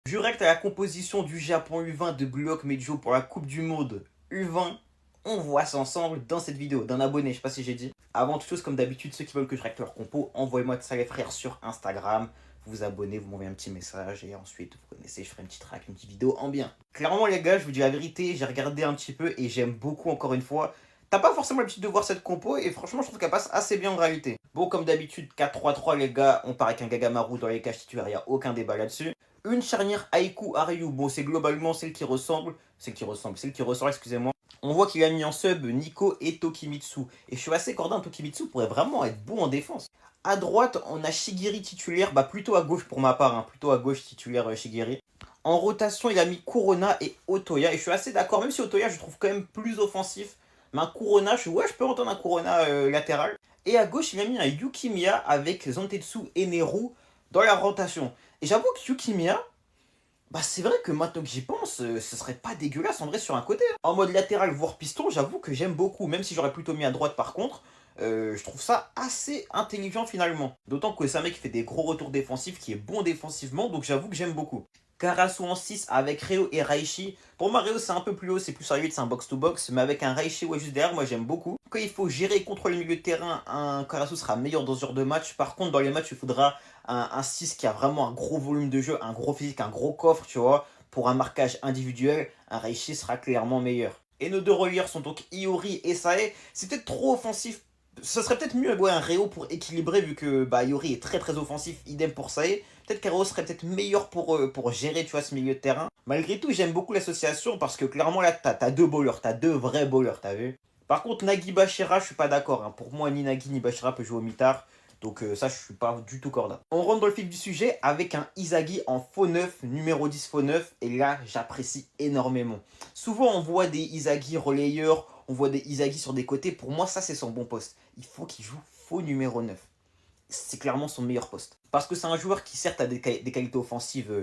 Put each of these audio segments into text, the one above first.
Direct à la composition du Japon U20 de Glock Medio pour la Coupe du Monde U20. On voit ça ensemble dans cette vidéo d'un abonné, je sais pas si j'ai dit. Avant toute chose, comme d'habitude, ceux qui veulent que je règle leur compo, envoyez-moi de ça les frères sur Instagram. Vous vous abonnez, vous m'envoyez un petit message et ensuite, vous connaissez, je ferai une petite track, une petite vidéo en bien. Clairement les gars, je vous dis la vérité, j'ai regardé un petit peu et j'aime beaucoup encore une fois. T'as pas forcément l'habitude de voir cette compo et franchement je trouve qu'elle passe assez bien en réalité. Bon, comme d'habitude, 4-3-3 les gars, on part avec un Gagamaru dans les cages titulaires, il n'y a aucun débat là-dessus. Une charnière Aiku Aryu, bon c'est globalement celle qui ressemble, excusez-moi. On voit qu'il a mis en sub Nico et Tokimitsu. Et je suis assez accordé, Tokimitsu pourrait vraiment être bon en défense. À droite, on a Shigiri titulaire, plutôt à gauche pour ma part, plutôt à gauche titulaire Shigiri. En rotation, il a mis Kurona et Otoya. Et je suis assez d'accord, même si Otoya je trouve quand même plus offensif. Mais un Kurona, je peux entendre un Kurona latéral. Et à gauche, il a mis un Yukimiya avec Zantetsu et Neru dans la rotation. Et j'avoue que Yukimiya, c'est vrai que maintenant que j'y pense, ce serait pas dégueulasse en vrai sur un côté. En mode latéral, voire piston, j'avoue que j'aime beaucoup. Même si j'aurais plutôt mis à droite par contre, je trouve ça assez intelligent finalement. D'autant que c'est un mec qui fait des gros retours défensifs, qui est bon défensivement, donc j'avoue que j'aime beaucoup. Karasu en 6 avec Ryo et Raishi. Pour moi, Ryo c'est un peu plus haut, c'est plus à 8, c'est un box-to-box. Mais avec un Raishi juste derrière, moi j'aime beaucoup. Quand il faut gérer et contrôler le milieu de terrain, un Karasu sera meilleur dans ce genre de match. Par contre, dans les matchs, il faudra un 6 qui a vraiment un gros volume de jeu, un gros physique, un gros coffre, tu vois. Pour un marquage individuel, un Raishi sera clairement meilleur. Et nos deux relieurs sont donc Iori et Sae. C'est peut-être trop offensif. Ce serait peut-être mieux un Reo pour équilibrer vu que Iori est très très offensif, idem pour Sae. Peut-être qu'Areo serait peut-être meilleur pour gérer tu vois, ce milieu de terrain. Malgré tout, j'aime beaucoup l'association parce que clairement là, t'as deux bowlers, t'as deux vrais bowlers, t'as vu. Par contre, Nagi Bashira, je suis pas d'accord. Pour moi, ni Nagi ni Bashira peut jouer au mitard. Donc ça, je suis pas du tout corda. On rentre dans le vif du sujet avec un Izagi en faux 9, numéro 10 faux 9. Et là, j'apprécie énormément. Souvent, on voit des Izagi relayeurs, on voit des Izagi sur des côtés. Pour moi, ça, c'est son bon poste. Il faut qu'il joue faux numéro 9. C'est clairement son meilleur poste. Parce que c'est un joueur qui, certes, a des qualités offensives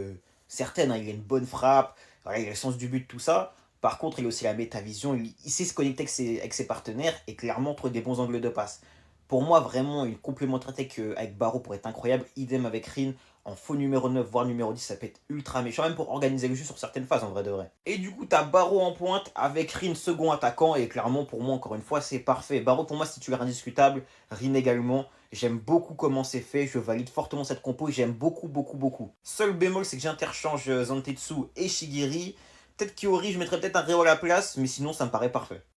certaines. Il a une bonne frappe, il a le sens du but, tout ça. Par contre, il a aussi la métavision. Il sait se connecter avec ses partenaires et clairement trouver des bons angles de passe. Pour moi, vraiment, une complémentarité avec Barreau pourrait être incroyable. Idem avec Rin en faux numéro 9, voire numéro 10, ça peut être ultra méchant, même pour organiser le jeu sur certaines phases, en vrai de vrai. Et du coup, t'as Barreau en pointe avec Rin second attaquant, et clairement, pour moi, encore une fois, c'est parfait. Barreau, pour moi, c'est titulaire indiscutable, Rin également. J'aime beaucoup comment c'est fait, je valide fortement cette compo, et j'aime beaucoup, beaucoup, beaucoup. Seul bémol, c'est que j'interchange Zantetsu et Shigiri. Peut-être Kiori, je mettrais peut-être un Reo à la place, mais sinon, ça me paraît parfait.